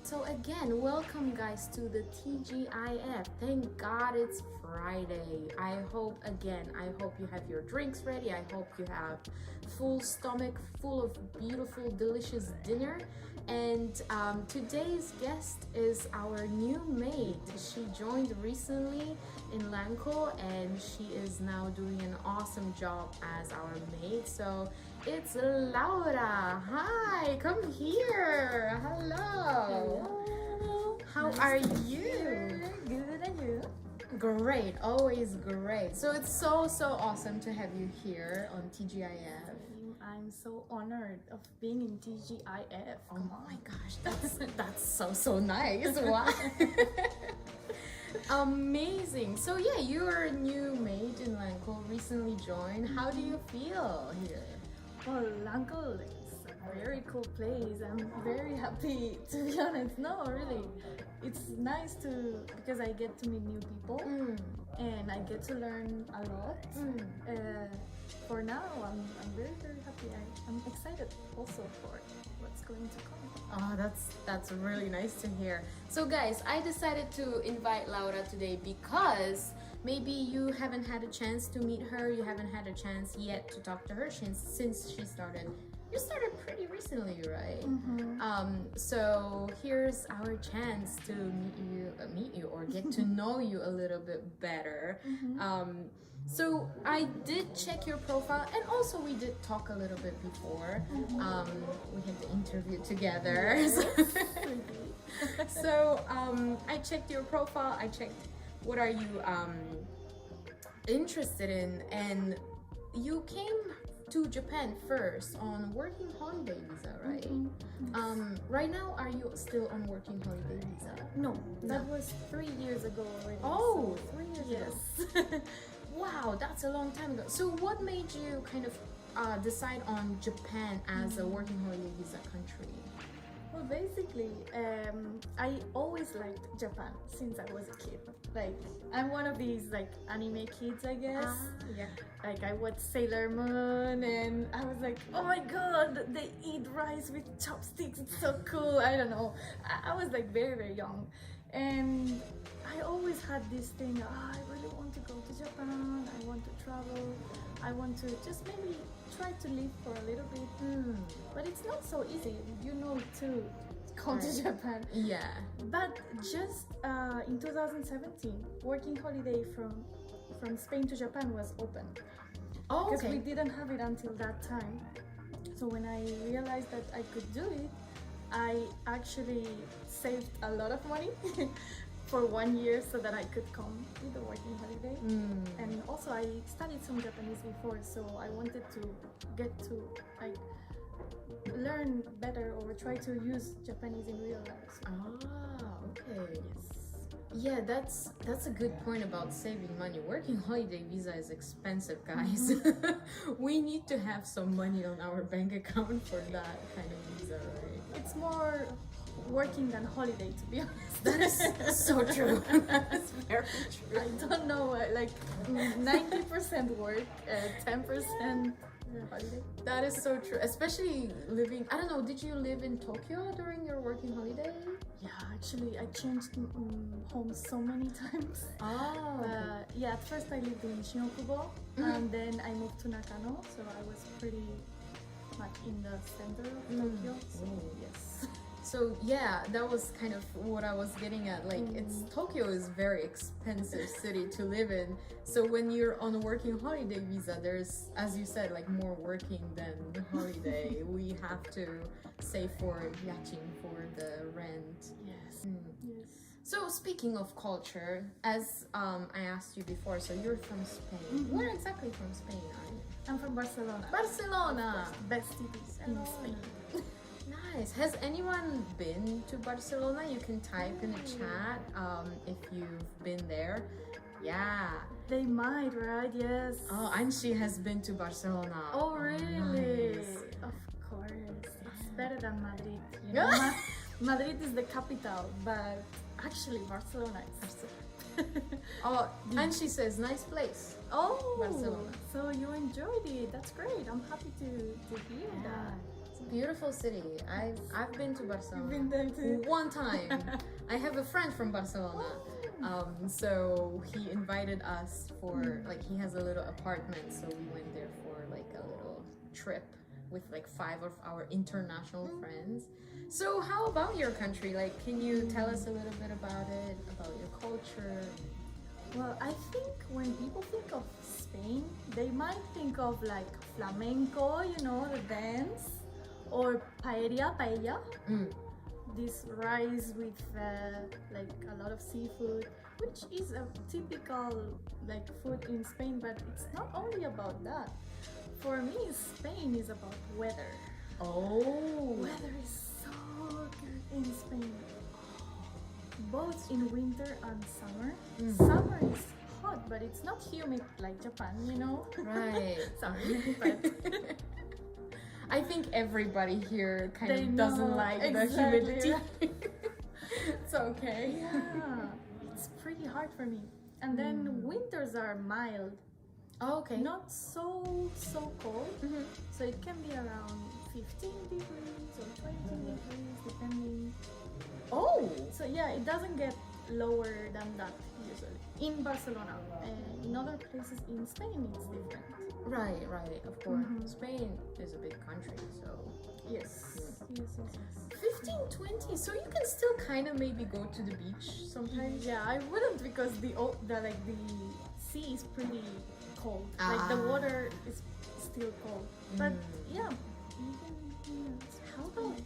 So again, welcome guys to the TGIF. Thank God it's Friday. I hope you have your drinks ready. I hope you have full stomach full of beautiful, delicious dinner. And today's guest is our new maid. She joined recently in LanCul and she is now doing an awesome job as our maid. So it's Laura. Hi, come here. Hello. Hello. How are you? Good, and you? Great, always great. So it's so awesome to have you here on TGIF. I'm so honored of being in TGIF. Oh my gosh, that's so nice. Wow. Amazing. So yeah, you're a new maid in LanCul, recently joined. How do you feel here? Well, LanCul is a very cool place. I'm very happy, to be honest. No, really. It's nice because I get to meet new people and I get to learn a lot. For now, I'm very happy. I'm excited also for what's going to come. Oh, that's really nice to hear. So guys, I decided to invite Laura today because maybe you haven't had a chance to meet her, you haven't had a chance yet to talk to her since she started. You started pretty recently, right? So here's our chance to meet you or get to know you a little bit better. So I did check your profile, and also we did talk a little bit before. We had the interview together. So I checked your profile. I checked what are you interested in, and you came to Japan first on working holiday visa, right? Right now, are you still on working holiday visa? No, that was 3 years ago already. Oh, so 3 years yes. ago. Wow, that's a long time ago. So what made you kind of decide on Japan as a working holiday visa country? Well, basically, I always liked Japan since I was a kid. Like, I'm one of these like anime kids, I guess. Yeah. Like, I watched Sailor Moon and I was like, oh my god, they eat rice with chopsticks, it's so cool. I don't know. I was like very young. And I always had this thing, I really want to go to Japan, I want to travel, I want to just maybe try to live for a little bit. But it's not so easy, to come to Japan. Yeah. But just in 2017, working holiday from Spain to Japan was open. Oh, Because okay. we didn't have it until that time. So when I realized that I could do it, I actually saved a lot of money for 1 year so that I could come with a working holiday. And also I studied some Japanese before, so I wanted to get to like learn better or try to use Japanese in real life. So. Ah, okay. Yes. Yeah, that's a good point about saving money. Working holiday visa is expensive, guys. We need to have some money on our bank account for that kind of visa, right? It's more working than holiday, to be honest. That is so true. That's very true. I don't know, like 90% work, 10% holiday. That is so true. Especially living, I don't know, did you live in Tokyo during your working holiday? Yeah, actually, I changed home so many times. Oh. Yeah, at first I lived in Shinokubo, and then I moved to Nakano, so I was pretty much in the center of Tokyo. So yes. So yeah, that was kind of what I was getting at. Like, Tokyo is a very expensive city to live in. So when you're on a working holiday visa, there's, as you said, like more working than holiday. We have to save for yachin, for the rent. Yes. Yes. So speaking of culture, as I asked you before, so you're from Spain. Where exactly from Spain are you? I'm from Barcelona. Barcelona! Best cities in Spain. Nice. Has anyone been to Barcelona? You can type in the chat if you've been there. Yeah. They might, right? Yes. Oh, Anshi has been to Barcelona. Oh, really? Nice. Of course. It's better than Madrid. You know? Madrid is the capital, but actually Barcelona is. Oh, Anshi says, nice place. Oh, Barcelona. So you enjoyed it. That's great. I'm happy to hear that. It's beautiful city. I've been to Barcelona. You've been there too? One time. I have a friend from Barcelona. So he invited us for like he has a little apartment, so we went there for like a little trip with like 5 of our international friends. So how about your country? Like, can you tell us a little bit about it, about your culture? Well, I think when people think of Spain, they might think of like flamenco, you know, the dance, or paella. This rice with like a lot of seafood, which is a typical like food in Spain, but it's not only about that. For me, Spain is about weather. Oh, Weather is so good in Spain, both in winter and summer. Summer is hot, but it's not humid like Japan, you know. right. Sorry, but I think everybody here kind They of doesn't know, like the exactly, humidity. right? It's okay. yeah, it's pretty hard for me. And then winters are mild, Oh, okay. not so cold. So it can be around 15 degrees or 20 degrees depending. Oh, So yeah, it doesn't get lower than that usually. In Barcelona, in other places in Spain it's different. right, of course. Spain is a big country, so Yes. 15, 20. So you can still kind of maybe go to the beach sometimes. Yeah, I wouldn't because the sea is pretty cold. Like the water is still cold. But yeah, you can, How about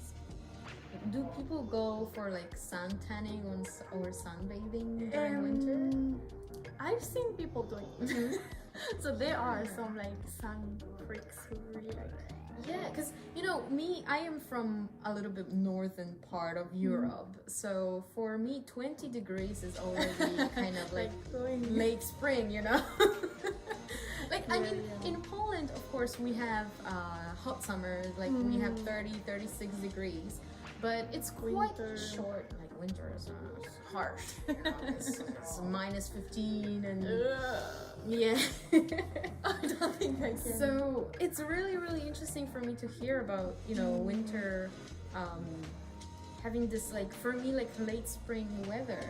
do people go for like sun tanning or sunbathing during winter? I've seen people doing it. So there are some like sun freaks who really like it. Yeah, because you know me, I am from a little bit northern part of Europe, so for me 20 degrees is already kind of like going late spring, you know. Like I mean, in Poland, of course, we have hot summers, like we have 30, 36 degrees, but it's quite Winter. short. Like winter is harsh, you know? It's minus 15 and yeah. I don't think I can. So it's really, really interesting for me to hear about, you know, winter having this like for me like late spring weather.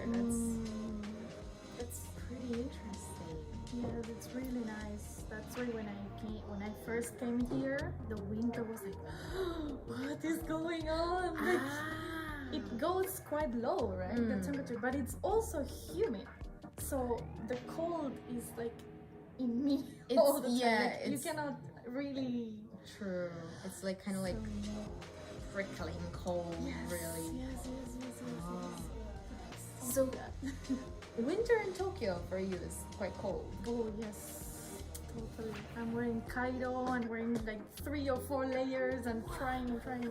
That's pretty interesting. Yeah, that's really nice. That's why when I first came here, the winter was like, what is going on? Like, it goes quite low, right? The temperature, but it's also humid. So the cold is like in me all the time. Yeah, Like, you cannot really. True. It's like kind of like prickling cold, really. Yes. So winter in Tokyo for you is quite cold. Oh yes, totally. I'm wearing kaido and wearing like 3 or 4 layers and trying.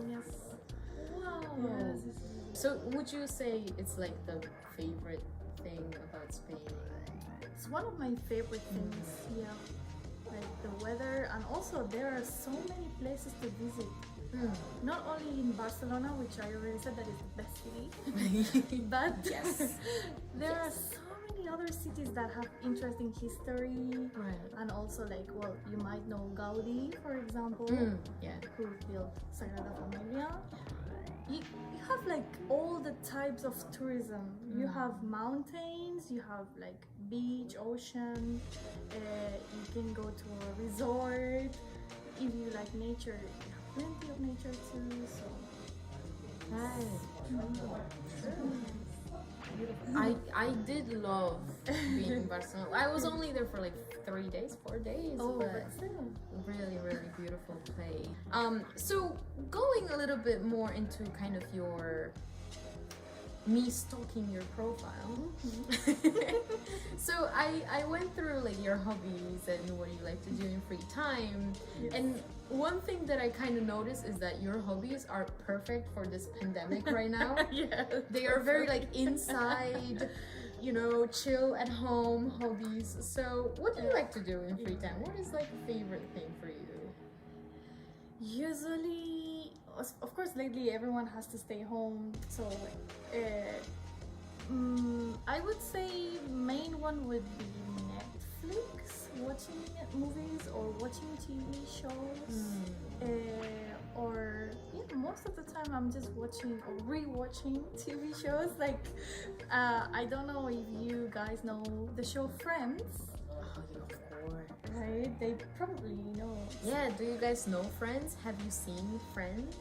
Yes. Wow. Yes. So would you say it's like the favorite thing about Spain? It's one of my favorite things. Yeah, like the weather, and also there are so many places to visit. Not only in Barcelona, which I already said that is the best city, but Yes. there are so many other cities that have interesting history. Right. And also like, well, you might know Gaudi, for example, Yeah. who built Sagrada Familia. You have like all the types of tourism. You have mountains, you have like beach, ocean, you can go to a resort. If you like nature, you have plenty of nature too, so I did love being in Barcelona. I was only there for like 3 days, 4 days, but still. really, really beautiful place. So going a little bit more into kind of me stalking your profile. So I went through like your hobbies and what you like to do in free time. Yes. And one thing that I kind of noticed is that your hobbies are perfect for this pandemic right now. Yeah, They are very like inside, you know, chill at home hobbies. So what do you like to do in free time? What is like a favorite thing for you? usually, of course, lately everyone has to stay home, so I would say main one would be Netflix, watching movies or watching TV shows. Or most of the time I'm just watching or rewatching TV shows. Like I don't know if you guys know the show Friends. Oh, yeah, of course. Right? They probably know. Yeah, do you guys know Friends? Have you seen Friends?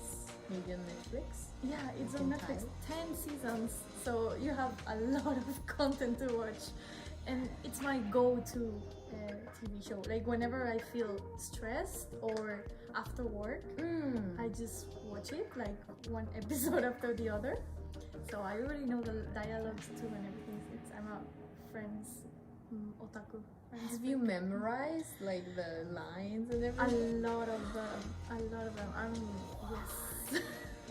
Maybe on Netflix? Yeah, it's on Netflix. 10 seasons, so you have a lot of content to watch, and it's my go-to TV show. Like whenever I feel stressed or after work, I just watch it like one episode after the other. So I already know the dialogues too and everything. I'm a Friends otaku. Have you memorized like the lines and everything? A lot of them. Yes.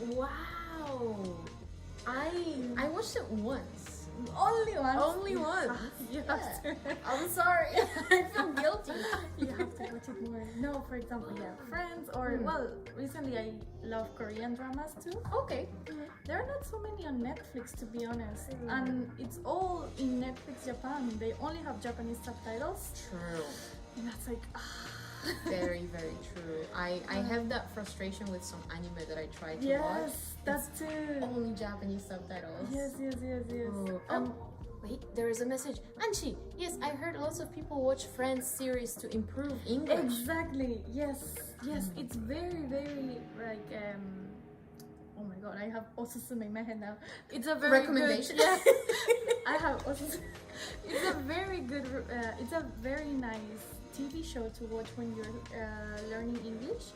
Wow! I watched it once. Only once. Only once. You have to. I'm sorry. I feel guilty. You have to watch it more. No, for example, Friends, or well, recently I love Korean dramas too. Okay. There are not so many on Netflix, to be honest, and it's all in Netflix Japan. They only have Japanese subtitles. True. And that's like. Very, very true. I have that frustration with some anime that I try to watch. Yes, that's too. Only Japanese subtitles. Yes. Oh, wait, there is a message. Anchi, yes, I heard lots of people watch Friends series to improve English. Exactly. Yes. It's very, very like oh my god, I have osusume in my head now. It's a very recommendation. Good, yeah. I have osusume. It's a very good. It's a very nice TV show to watch when you're learning English.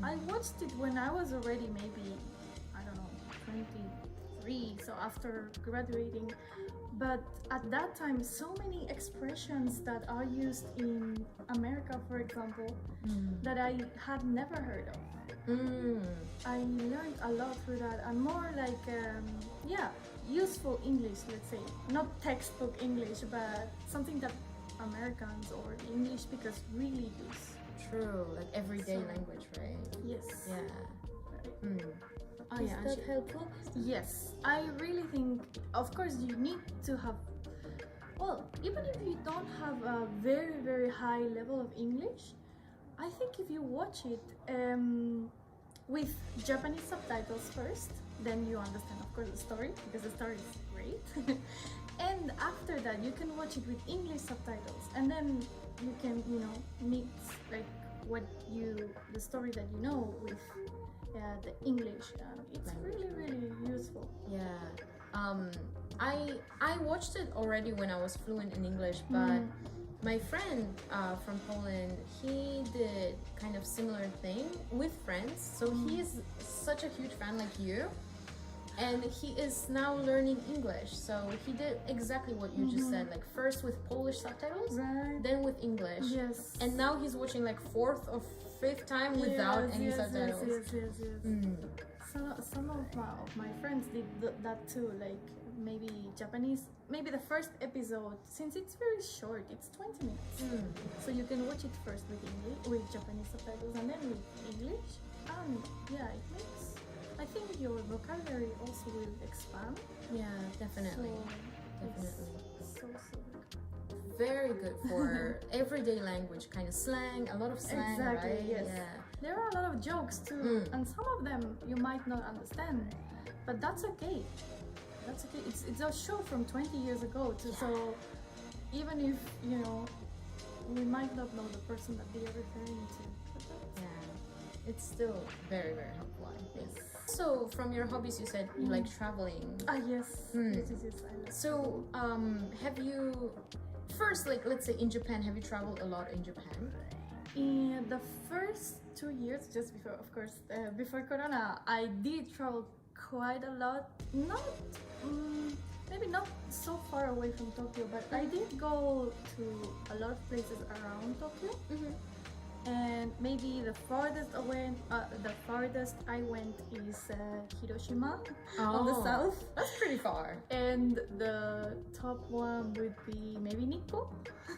I watched it when I was already maybe, I don't know, 23, so after graduating. But at that time, so many expressions that are used in America, for example, that I had never heard of. I learned a lot through that, and more like, useful English, let's say. Not textbook English, but something that Americans or English speakers really use. True, like everyday language, right? Yes. Yeah. Oh, Is yeah, that Anchi. helpful? Yes. I really think, of course, you need to have, well, even if you don't have a very, very high level of English, I think if you watch it with Japanese subtitles first, then you understand, of course, the story, because the story is great. And after that, you can watch it with English subtitles, and then you can, mix like the story that you know with the English. It's really, really useful. Yeah. I watched it already when I was fluent in English, but my friend from Poland, he did kind of similar thing with Friends. So he is such a huge fan like you. And he is now learning English, so he did exactly what you just said, like first with Polish subtitles, then with English, and now he's watching like 4th or 5th time without any subtitles. Some of my friends did that too, like maybe Japanese, maybe the first episode, since it's very short, it's 20 minutes, so you can watch it first with English, with Japanese subtitles, and then with English, and it makes, I think your vocabulary also will expand. Yeah, definitely. So very good for everyday language, kind of slang, a lot of slang, exactly, right? Yes. Yeah. There are a lot of jokes too, and some of them you might not understand, but that's okay. That's okay. It's a show from 20 years ago too, so even if we might not know the person that they are referring to, it's still very, very helpful, I think. So, from your hobbies, you said you like traveling. Yes. Yes, I like so, have you, first, like, let's say in Japan, have you traveled a lot in Japan? In the first 2 years, just before, of course, before Corona, I did travel quite a lot. Not, maybe not so far away from Tokyo, but I did go to a lot of places around Tokyo. And maybe the farthest I went is Hiroshima on the south. That's pretty far. And the top one would be maybe Nikko.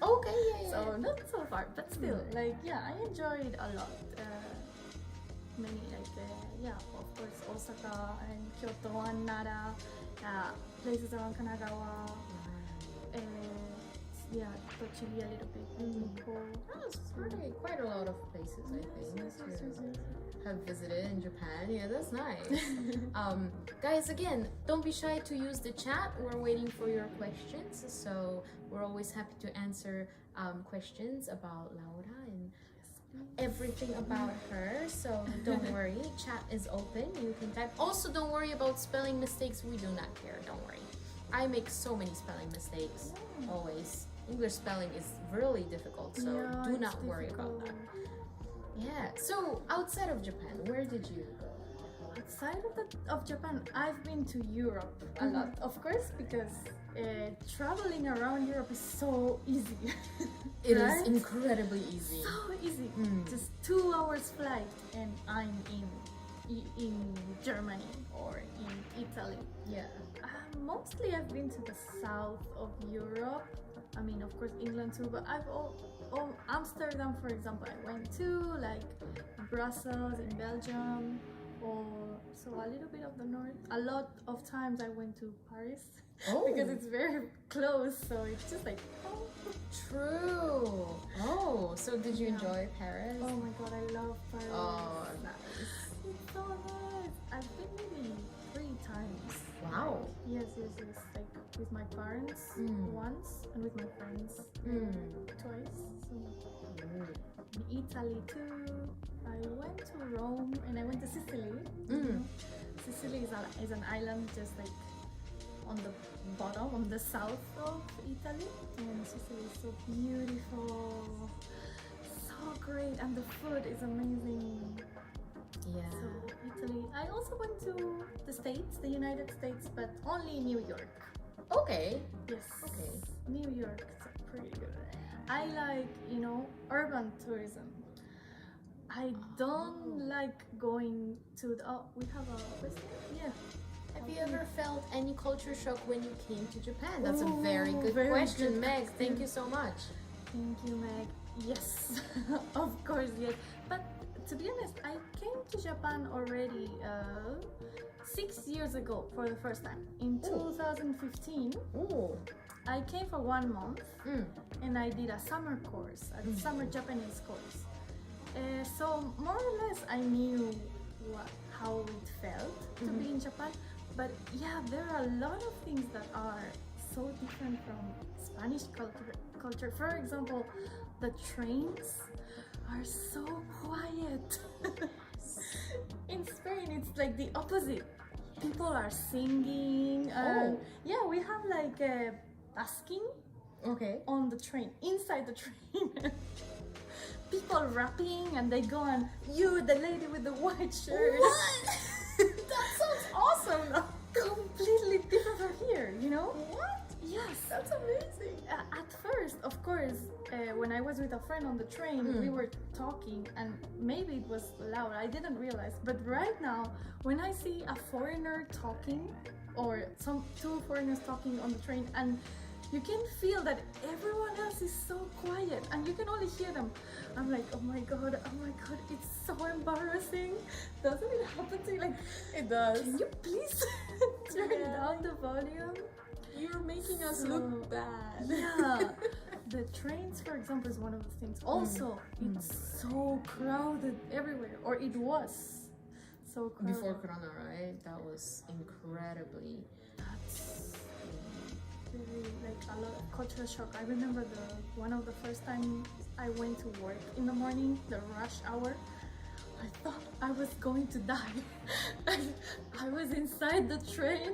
Okay, yeah. So not so far, but still, I enjoyed a lot. Many of course, Osaka and Kyoto and Nara, places around Kanagawa. yeah, to Chile a little bit. Mexico. Oh, it's quite a lot of places, I think, to have visited in Japan. Yeah, that's nice. Guys, again, don't be shy to use the chat. We're waiting for your questions. So we're always happy to answer questions about Laura and everything about her. So don't worry, chat is open. You can type. Also, don't worry about spelling mistakes. We do not care. Don't worry. I make so many spelling mistakes. Always. English spelling is really difficult, so do not worry about that. Yeah. So outside of Japan, where did you go? Outside of Japan, I've been to Europe a lot, of course, because traveling around Europe is so easy. It is incredibly easy. So easy. Just 2 hours flight, and I'm in Germany or in Italy. Yeah. Mostly I've been to the south of Europe. I mean, of course, England too, but Amsterdam, for example, I went to, like Brussels in Belgium, or so a little bit of the north. A lot of times I went to Paris because it's very close, so it's just like, True. Oh, so did you enjoy Paris? Oh my god, I love Paris. Oh, nice. It's so nice. I've been maybe 3 times. Wow. Yes. Like with my parents once, and with my friends twice. So in Italy too. I went to Rome and I went to Sicily. Sicily is an island just like on the bottom, on the south of Italy, and Sicily is so beautiful, so great, and the food is amazing. Yeah. So Italy. I also went to the States, the United States, but only New York. Okay. Yes. Okay. New York is pretty good. I like, urban tourism. I don't like going to the. Oh, we have a question? Yeah. Have you ever felt any culture shock when you came to Japan? That's a very good very question, good Meg. question. Thank you so much. Thank you, Meg. Yes, of course, yes. But to be honest, I came to Japan already 6 years ago for the first time. In 2015, I came for 1 month and I did a summer course, a summer Japanese course. So more or less I knew how it felt to be in Japan. But yeah, there are a lot of things that are so different from Spanish culture. For example, the trains are so quiet. In Spain, it's like the opposite. People are singing. Yeah, we have like basking on the train, inside the train. People rapping, and they go and the lady with the white shirt. What? That sounds awesome. Completely different from here, What? Yes. That's amazing. At first, of course, when I was with a friend on the train, we were talking, and maybe it was loud, I didn't realize. But right now, when I see a foreigner talking, or 2 foreigners talking on the train, and you can feel that everyone else is so quiet, and you can only hear them. I'm like, oh my god, it's so embarrassing. Doesn't it happen to you? Like, It does. can you please turn down the volume? You're making us look bad. Yeah. The trains, for example, is one of the things. Also, it's so crowded everywhere, or it was so crowded. Before Corona, right? That was incredibly. That's very, like, a lot of cultural shock. I remember one of the first time I went to work in the morning, the rush hour. I thought I was going to die. I was inside the train.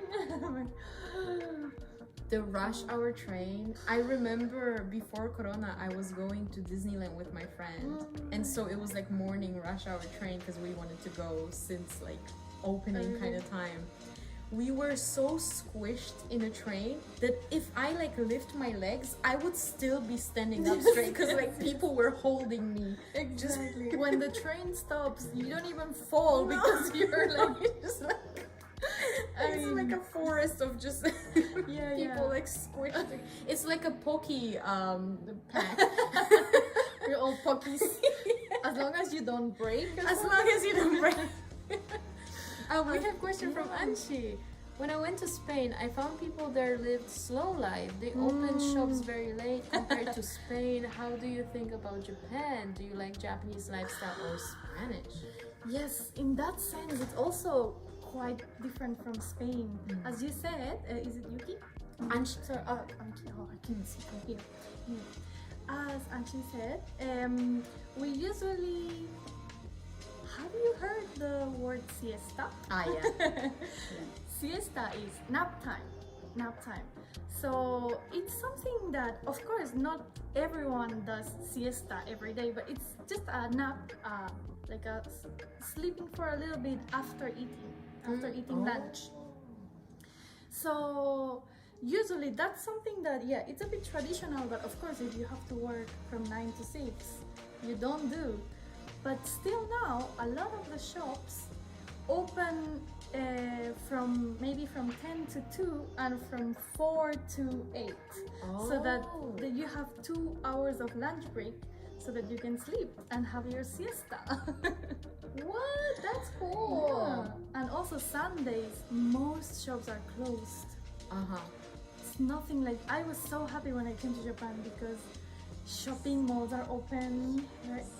The rush hour train. I remember before Corona, I was going to Disneyland with my friend, and so it was like morning rush hour train because we wanted to go since like opening kind of time. We were so squished in a train that if I like lift my legs, I would still be standing up straight because like people were holding me. Exactly. When the train stops, you don't even fall because you're like just like. It's like a forest of just people like squished. It's like a pokey pack. You're all pokies. As long as you don't break. As long as you don't break. We have a question from Anshi. when I went to Spain, I found people there lived slow life. They opened shops very late compared to Spain. How do you think about Japan? Do you like Japanese lifestyle or Spanish? Yes, in that sense, it's also quite different from Spain. As you said, is it Yuki? Anshi. Sorry, Anki. Oh, I can't see from here. As Anshi said, we usually. Have you heard the word siesta? Ah, yeah. Siesta is nap time. Nap time. So it's something that, of course, not everyone does siesta every day, but it's just a nap, like a sleeping for a little bit after eating lunch. So usually that's something that, yeah, it's a bit traditional, but of course if you have to work from 9 to 6, you don't do. But still now, a lot of the shops open from 10 to 2 and from 4 to 8. So that you have 2 hours of lunch break so that you can sleep and have your siesta. What? That's cool. Yeah. And also Sundays, most shops are closed. It's nothing like, I was so happy when I came to Japan because shopping malls are open,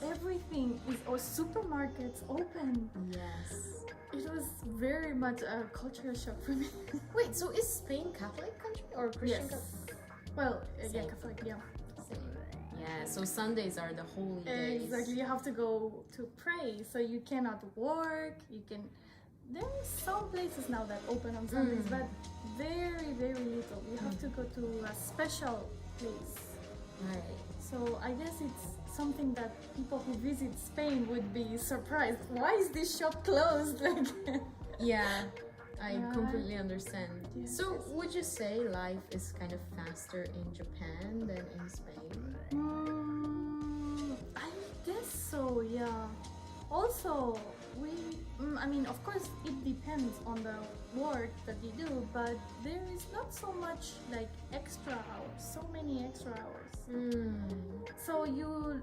everything is, or supermarkets open. Yes. It was very much a cultural shock for me. Wait, so is Spain Catholic country or Christian? Yes. Well, yeah, Same. Catholic, yeah. Same. Yeah, so Sundays are the holy days. Exactly, you have to go to pray, so you cannot work, you can... There are some places now that open on Sundays, but very, very little. You have to go to a special place. Right. So I guess it's something that people who visit Spain would be surprised. Why is this shop closed? Like, yeah, I completely understand. Yes, So yes. would you say life is kind of faster in Japan than in Spain? I guess so, yeah. Also, I mean, of course, it depends on the work that you do, but there is not so much like extra hours, so many extra hours. So you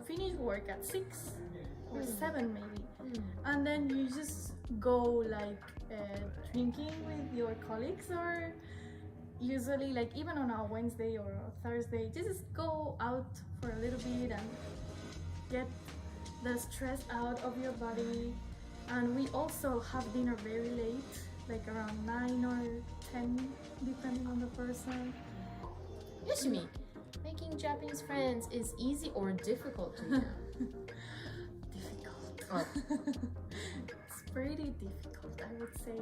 finish work at 6 or 7 maybe, and then you just go like drinking with your colleagues, or usually like even on a Wednesday or a Thursday, just go out for a little bit and get the stress out of your body. And we also have dinner very late, like around 9 or 10, depending on the person. Yoshimi, making Japanese friends is easy or difficult to you? Difficult. Oh. It's pretty difficult, I would say.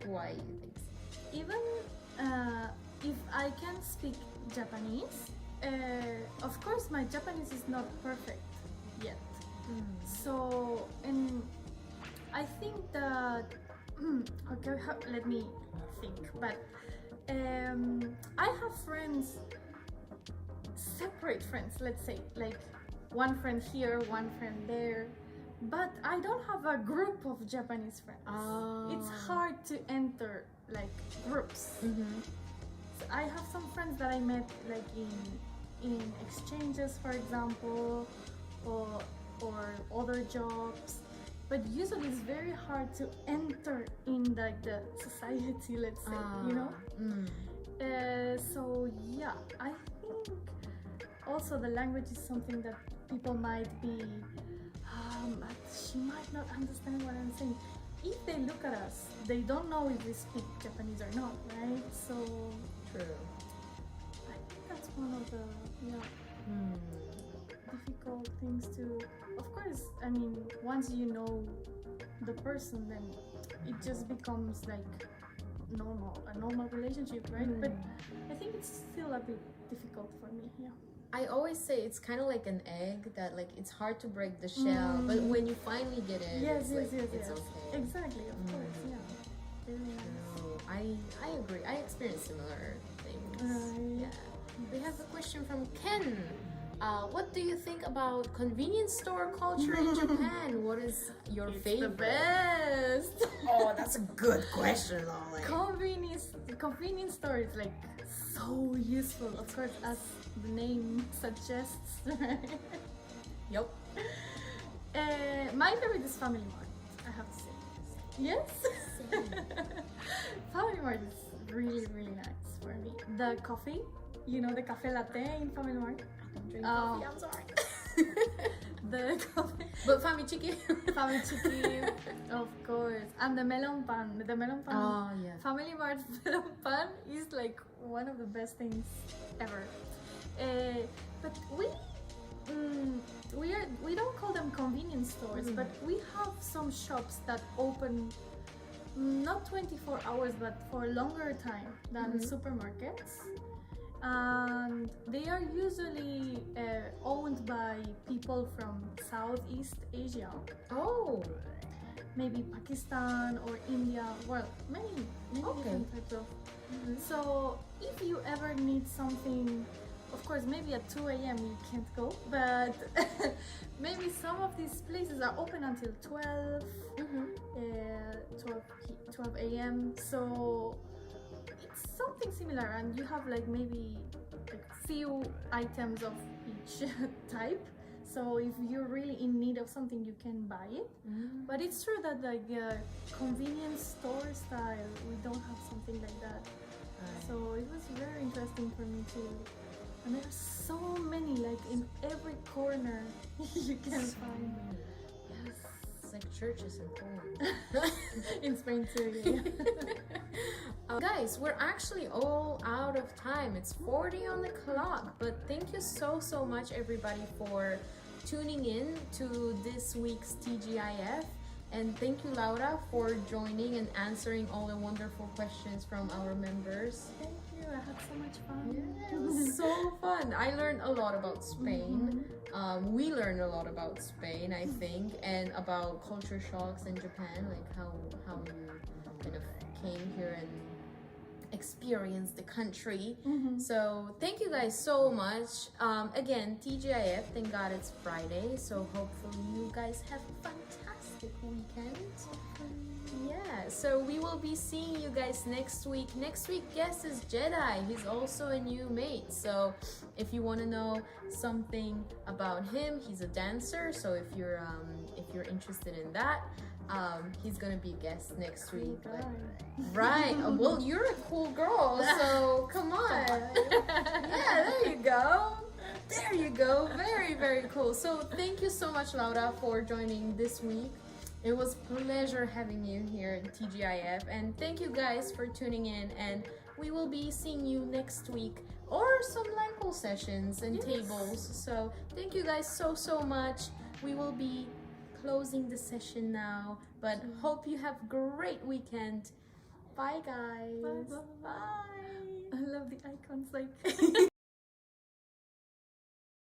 Why do you think so? Even if I can speak Japanese, of course my Japanese is not perfect yet. So, and I think that, okay, let me think, but I have friends, separate friends, let's say, like one friend here, one friend there, but I don't have a group of Japanese friends. It's hard to enter like groups. So I have some friends that I met like in exchanges, for example, or other jobs, but usually it's very hard to enter in like the society, let's say, you know. So yeah, I think also the language is something that people might be she might not understand what I'm saying. If they look at us, they don't know if we speak Japanese or not, right? So True. I think that's one of the difficult things to, of course, I mean, once you know the person, then it just becomes like a normal relationship, right? But I think it's still a bit difficult for me, yeah. I always say it's kind of like an egg that like it's hard to break the shell, but when you finally get in, Yes, it's yes, it's yes. okay. Exactly, of course, yeah. Very nice. No, I agree. I experienced similar things. Yeah. We have a question from Ken. What do you think about convenience store culture in Japan? What is your favorite? The best. Oh, that's a good question, Lolly. Convenience store is like so useful, of course, as the name suggests, right? Yup. My favorite is Family Mart, I have to say. Yes. Family Mart is really, really nice for me. The coffee, you know, the cafe latte in Family Mart. I don't drink coffee, I'm sorry. The coffee. But family chicken. Family chicken, of course. And the melon pan. The melon pan. Oh, yeah. Family Mart melon pan is like one of the best things ever. But we don't call them convenience stores, but we have some shops that open not 24 hours but for a longer time than supermarkets, and they are usually owned by people from Southeast Asia, Oh, maybe Pakistan or India, well, many different types of. So if you ever need something, of course, maybe at 2 a.m. you can't go, but maybe some of these places are open until 12 a.m. So it's something similar, and you have like maybe like few items of each type. So if you're really in need of something, you can buy it. But it's true that like convenience store style, we don't have something like that. So it was very interesting for me too. And there's so many, like in every corner you can find. Yes. it's like churches in Poland. In Spain too, yeah. Guys, we're actually all out of time. It's 40 on the clock, but thank you so much everybody for tuning in to this week's TGIF, and thank you Laura for joining and answering all the wonderful questions from our members. Thank you, I had so much fun. Yeah, it was so fun. I learned a lot about Spain. We learned a lot about Spain, I think, and about culture shocks in Japan, like how you kind of came here and experienced the country. So thank you guys so much. Again, TGIF, thank God it's Friday, so hopefully you guys have a fantastic weekend. Yeah, so we will be seeing you guys next week. Next week guest is Jedi. He's also a new mate. So if you want to know something about him, he's a dancer. So if you're interested in that, he's gonna be a guest next week. Right. Well, you're a cool girl, so come on. Yeah, there you go. There you go. Very cool. So thank you so much, Laura, for joining this week. It was a pleasure having you here at TGIF, and thank you guys for tuning in, and we will be seeing you next week, or some LanCul sessions and tables. So thank you guys so much. We will be closing the session now, but hope you have a great weekend. Bye guys. Bye. I love the icons, like